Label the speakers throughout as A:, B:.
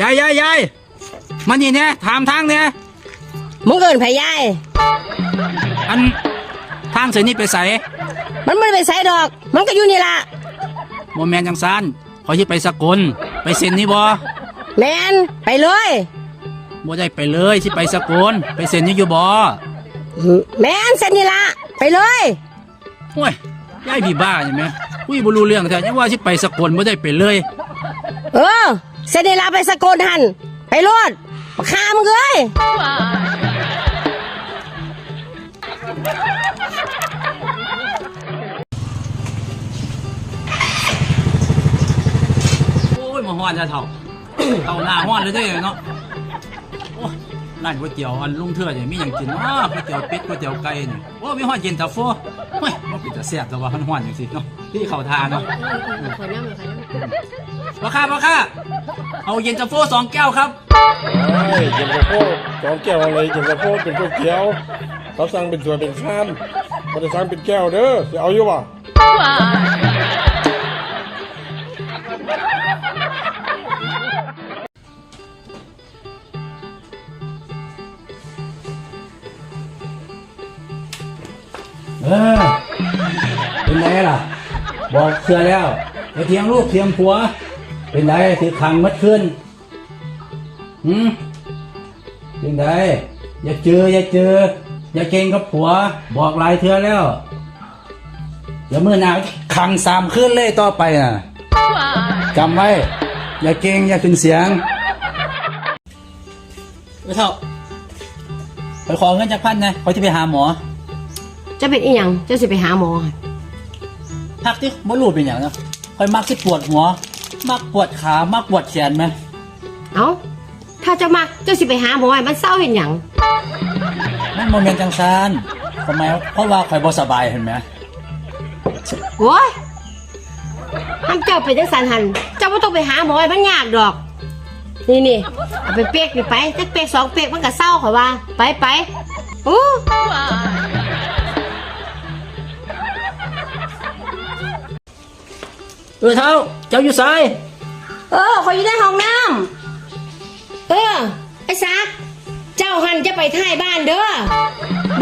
A: ยายมานี่เนี่ยถามทางเนี่ย
B: มึงเอิ้นไผยาย
A: อันทางเส้นนี้ไปใส่
B: มันไม่ได้ไปไสดอกมันก็อยู่นี่ล่ะ
A: โมแมนจังซานขอที่ไปสกลไปเส้นนี้บ่
B: แมนไปเลย
A: บ่ได้ไปเลยที่ไปสกลไปเส้นนี้อยู่บ่
B: แมนเส้นนี่ล่ะไปเลย
A: โอ้ยยายพี่บ้าใช่ไหมคุยบ่รู้เรื่องแท้ยังว่าที่ไปสกลบ่ได้ไปเลย
B: เส้นนี่ล่ะไปสกลหันไปโลดบักฆ่ามึงเอ้ย
A: มาฮ้อนจะเท่า เท่าหน้าฮ้อนเลยได้เนาะโอ้ร้านก๋วยเตี๋ยวอันลุงเทื่อเนี่ยมีอย่างกินก๋วยเตี๋ยวเป็ดก๋วยเตี๋ยวไก่เนี่ยโอ้มีฮ้อนเย็นตาโฟเฮ้ยมันเป็นจะแซ่บแต่ว่าฮ้อนอย่างสิเนาะพี่เข้าทานเนาะราคาเอาเย็นตาโฟ2 แก้วครับ
C: เย็นตาโฟ2 แก้วอะไรเย็นตาโฟเป็นก๋วยเตี๋ยวเขาสั่งเป็นถ้วยเป็นชามเขาจะสั่งเป็นแก้วเด้อจะเอาอยู่ป่ะ
A: เป็นไงล่ะบอกเชื่อแล้วอย่าเทียงลูกเทียงผัวเป็นไงถือขังมัดขึ้นเป็นไงอย่าเจออย่าเก่งกับผัวบอกหลายเทื่อแล้วอย่ามือหนาวขัง3 คืนเลยต่อไปน่ะจำไว้อย่าเก่งอย่าขึ้นเสียงเท่าไปขอเงินจากพันนะเขาจะไปหาหมอ
B: จะเป็นอีหยังจะสิไปหาหมอ
A: พักที่บ่รู้เป็นอย่างนะคอยมักที่ปวดหัวมักปวดขามักปวดแขนไหม
B: ถ้าจะมักจะสิไปหาหมอมันเศร้าเห็นหยัง
A: นั่นโมเมนต์จังซานทำไมเพราะว่าคอยบ่สบายเห็นไหม
B: โว้ยทำเจ้าไปจังสันหันเจ้าไม่ต้องไปหาหมอมันยากดอกนี่เอาไปเป๊กนี่ไปจักเป๊ก2 เป๊กมันก็เศร้าขอว่าไป
A: เท่าเจ้าอยู่ไส
B: ขออยู่ในห้องน้ำไอ้ซักเจ้าหันจะไปท้ายบ้านเด้อ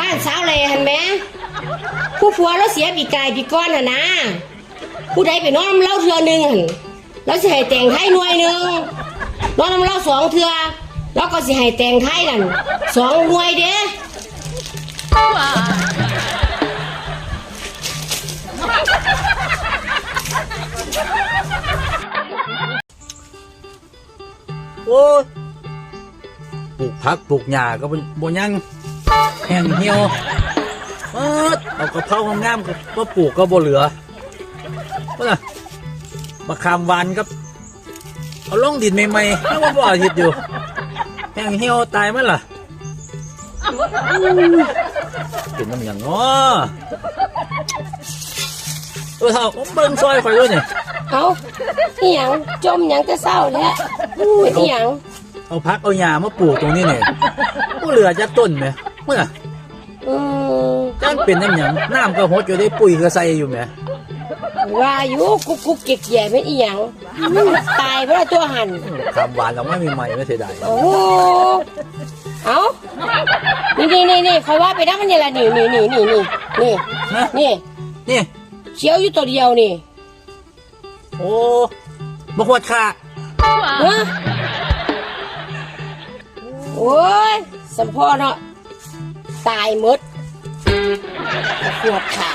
B: บ้านสาวเลยหันแม่ผู้ผัวเราเสียปีกายปีก้อนหันนะผู้ใดไปนอนเล่าเทื่อนึงหันแล้วสิให้แต่งไทยหน่วยนึงนอนเล่า2 เทื่อแล้วก็สิให้แต่งไทยนั่น2 หน่วยเด้
A: โอ้ปลูกผักปลูกหญ้าก็บ่ยังแห้งเหี่ยวเอากระเพรางามๆก็ปลูกก็บ่เหลือก็น่ะมะขามหวานกับเอาลงดินใหม่ๆแล้วบ่อาทิตย์อยู่แห้งเหี่ยวตายมั้ยล่ะเป็นน้ำอย่างง้อเท่าผมเบิ่งซอยข่อยด้วยเนี่ย
B: อีหยังจมหยังจะเศร้าแท้อีหยัง
A: เอาพักเอาหญ้ามาปลูกตรงนี้เนี่ยผู้เหลือจะต้นไหมเมื่อจ้างเป็นน้ำหยังน้ำก็หดอยู่ได้ปุ๋ยก็ใส่อยู่ไหม
B: ว่าอยู่กุ๊กเกี่ยเป็นอีหยังตายเพราะตัวหัน
A: ทำหวานเราไม่มีใหม่ไม่เสียดาย
B: นี่คอยว่าไปได้มันนี่ละนี่เชียวอยู่ตัวเดียวนี่
A: โอ้บวชค่ะ
B: โอ้ยสัมพ่อเนาะตายหมดปวดขา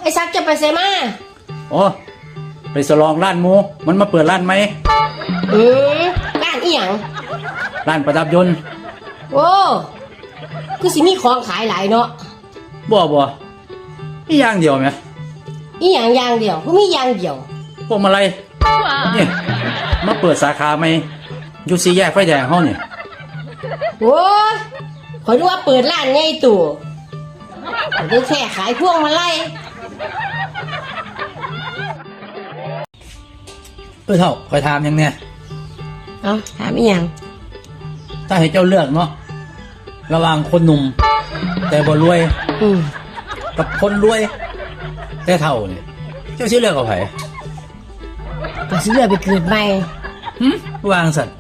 B: ไอ้ซักจะไปเซมา
A: ไปสลองร้านหมูมันมาเปิดร้านไหม
B: ร้านอีหยัง
A: ร้านประดับยนต์
B: คือสิมีของขายหลายเนาะ
A: บ่อีอย่างเดียวไหม
B: อีอย่างเดียวคือมีอย่างเดียว
A: พวกมาลัยนี่มาเปิดสาขาไหมอยู่4 แยกไฟแดงห้องนี่
B: ขอดูว่าเปิดร้านไงตู่ได้แค่ขายพวงมาลัย
A: เท่าคอยถามยังเนี่ย
B: ถามอีหยัง
A: ถ้าให้เจ้าเลือกเนาะระหว่างคนหนุ่มแต่บ่รวยกับคนรวยแต่เท่าเนี่ยเจ้าชื่อเลือกกับใคร
B: ก็สิเลือกไปเกิดใหม่
A: วางสัตว์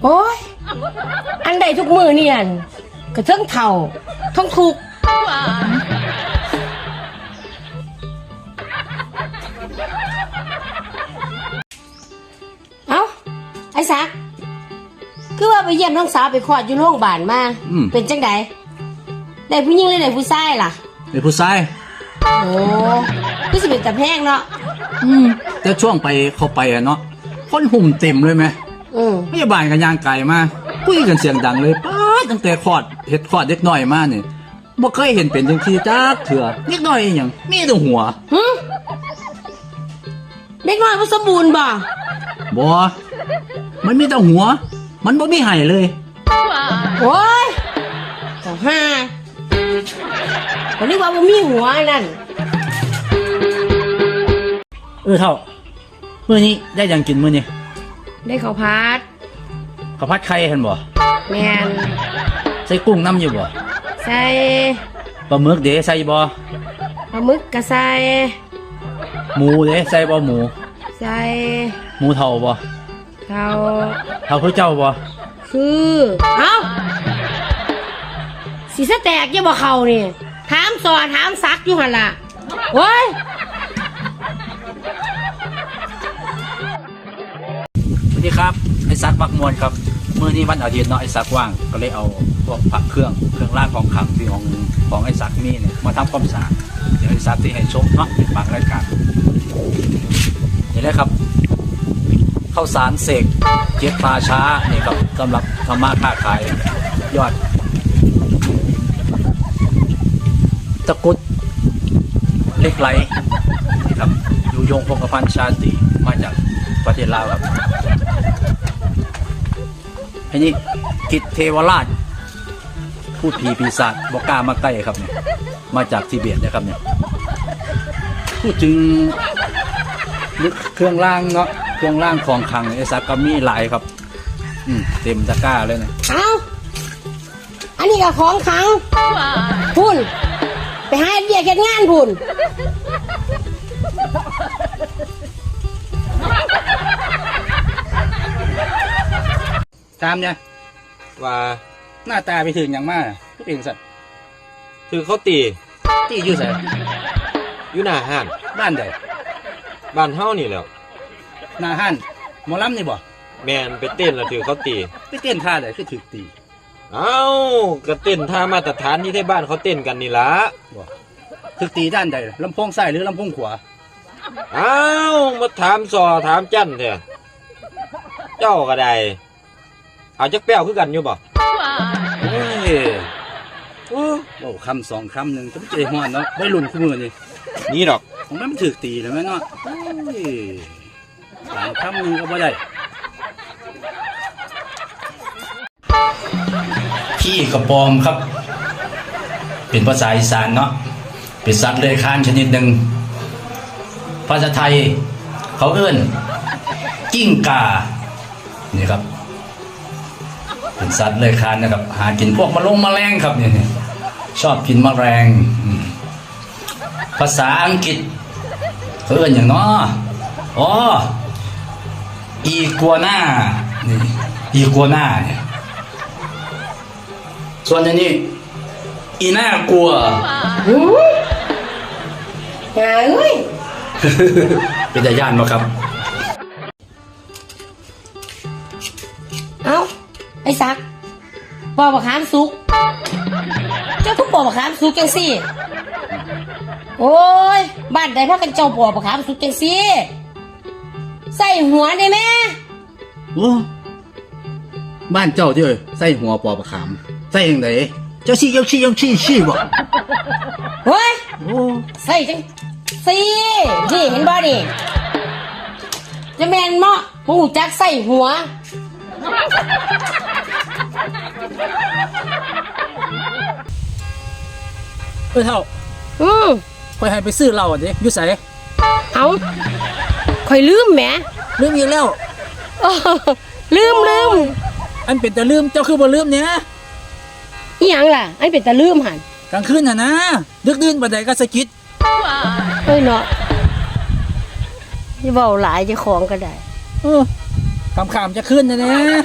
B: โอ้ยอันใดทุกมือนี่นั่นก็เทั้งเฒ่าทั้งทุกข์เอ้าไอ้สักคือว่าไปเยี่ยมน้องสาวไปคลอดอยู่โรงพยาบาลมาเป็นจังไดได้ผู้หญิงเลยได้ผู้ชายล่ะ
A: ไอ้ผู้ชาย
B: โอ้คือสิเป็นตะแพงเนาะ
A: แต่ช่วงไปเข้าไปอะเนาะคนหุ่มเต็มเลยไหมพยาบาลกันยางไก่มาคุยกันเสียงดังเลยป้าดตั้งแต่คลอดเห็ดคลอดเด็กน้อยมาเนี่ยบ่เคยเห็นเป็นจังซี่จักเถื่อเด็กน้อยอหย่างมีแต่หัว
B: เด็กน้อยบ่สมบูรณ์บ่
A: บ่มันมีแต่หัว มันบ่มีไห้เลย
B: โอ้ยต่อห้าคนนี้ว่าบ่มีหัวนั่น
A: เท่ามื้อนี้ได้หยังกินมื้อนี้
B: ได้ข้าวผัด
A: ข้าวผัดไข่เห็นบ่
B: แม่น
A: ใส่กุ้งน้ำอยู่บ่
B: ใส่
A: ปลาหมึกเด้ใส่บ่
B: ปลาหมึกก็ใส่
A: หมูเด้ใส่บ่หมู
B: ใส่
A: หมูเท่าบ่
B: เท่า
A: เท่าคือเจ้าบ่
B: คือเอ้าสิสะแตกยังบ่เข้านี่ถามสอถามซักอยู่หั่นล่ะโอ้ย
A: สวัสดีครับไอ้ซักมักมวนครับมื้อนี้วันอาทิตย์เนาะไอ้ซักว่างก็เลยเอาพวกผักเครื่องรางของขลังที่ของไอ้ซักมีเนี่ยมาทำความสะอาดเดี๋ยวไอ้ซักที่ให้ชมเนาะเป็นบางรายการนี่แหละครับข้าวสารเสกเจ็ดป่าช้านี่ครับสำหรับทำมาค้าขายยอดตะกรุดเหล็กไหลนี่ครับอยู่ยงพงกพันธ์ชาติมาจากประเทศลาวครับอันนี้กิจเทวราชพูดผีปีศาจบอกกล้ามาใกล้ครับเนี่ยมาจากทิเบตนะครับเนี่ยพูดถึงเครื่องรางเนาะเครื่องรางของขลังไอ้ซักก็มีหลายครับเต็มตะกร้าเลยนะ
B: เอ้าอันนี้ก็ของขังพุ่นไปหาเบี้ยเฮ็ดงานพุ่น
A: ตามเนี่ย
D: ว่า
A: หน้าตาไปถึงอย่างมากก็เป็นสัตว์
D: คือเขาตี
A: ที่อยู่ใส่
D: อยู่หน้าห้าน
A: บ้านใด
D: บ้านเฮานี่แหล้ว
A: หน้าห้านหมอลำนี่บ่
D: แมนไปเต้นแล้วถือเขาตี
A: ไปเต้นท่าใดคือถึกตี
D: เอ้าก็เต้นท่ามาตรฐานที่ที่บ้านเขาเต้นกันนี่ละ
A: บ่ถึกตีด้านใดลำโพงซ้ายหรือลำโพงขวา
D: เอ้ามาถามสอถามจันเถอะเจ้าก็ได้เอาจักแป้วคือกันอยู่บ่
A: เฮ้ยโอ้คำสองคำหนึ่งจะไม่เจอหัวเนาะได้รุ่นคู่มือนี่
D: นี่ดอก
A: ของมันถึกตีเลยไหมเนาะเฮ้ยสามคำหนึ่งก็บ่ได้พี่กระปอมครับ เป็นภาษาอีสานเนาะเป็นสัตว์เลื้อยคลานชนิดหนึ่งภาษาไทยเขาเอื้นกิ้งก่านี่ครับเป็นสัตว์เลื้อยคลานนะครับหากินพวกแมลงครับนี่ชอบกินแมลงภาษาอังกฤษเขาเอื้นอย่างเนาะอ๋ออีกัวน่านี่อีกัวน่าเนี่ยส่วนอันนี้อีน่ากลัว
B: หาเอ้ย
A: เป็นตาย่านบ่ครับ
B: เอ้าไอ้ซักปอกบักขามสุกเจ้าก็ปอกบักขามสุกจังสิโอ้ยบ้านใดพากันเจ้าปอกบักขามสุกจังสิใส่หัวได้ไหม
A: โอ้บ้านเจ้าที่เอ้ยใส่หัวปอบะขามใส่ยังไงเจ้าชี้บ่
B: เฮ้ย
A: โอ้
B: ใส่จังสินี่เห็นบ่นี่จะแมนเมาะหูจักใส่หัว
A: เท่า
B: ม
A: คอยให้ไปซื้อเหล้าอ่ะดิอยู่ไส
B: เอาคอยลืมแหม
A: ลืมอีกแล้ว
B: อ้อลืม
A: อันเป็นแต่ลืมเจ้าคือบ่ลืมเนี่ย
B: อีหยังล่ะอันเป็นตาลืมหัน
A: กลางคืนน่ะนะดึกดื่นบัดใดก็สะกิด
B: เอ้ยเนาะ อย่าเบาหลายเจะของก็ได้
A: คำขามจะขึ้นนะเนี่ย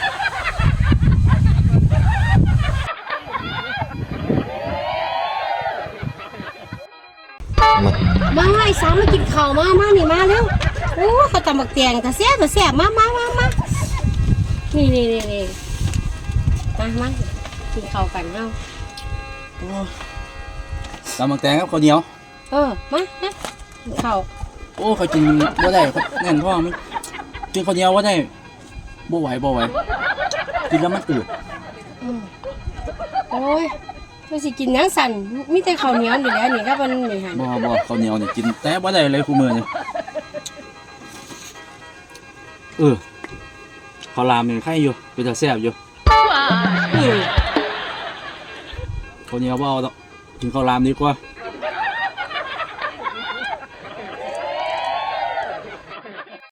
B: มาไอ้สามมากินข้าวมานี่มาเร็วโอ้เขาตำบักแตงแต่แซ่บมานี่มากินข้าวกันเนาะ
A: ตำบักแตงครับข้าวเหนียว
B: มากินข้าว
A: โอ้เขากินบ่ได้เขาแน่นท้องมันกินข้าวเหนียวบ่ได้บ่ไหวกินแล้วมันอืด
B: โอ้ยเราสิกินยังสั่นมีแต่ข้าวเหนียวนี่แหละนี่ก็มันนี่ฮะ
A: บ่ข้าวเหนียวนี่กินแต่บ่ได้เลยคู่มือนี่ข้าวรามนี่ไข่อยู่เป็นตาแซ่บอยู่ข้าวเหนียวบ่เอาดอกกินข้าวรามดีกว่า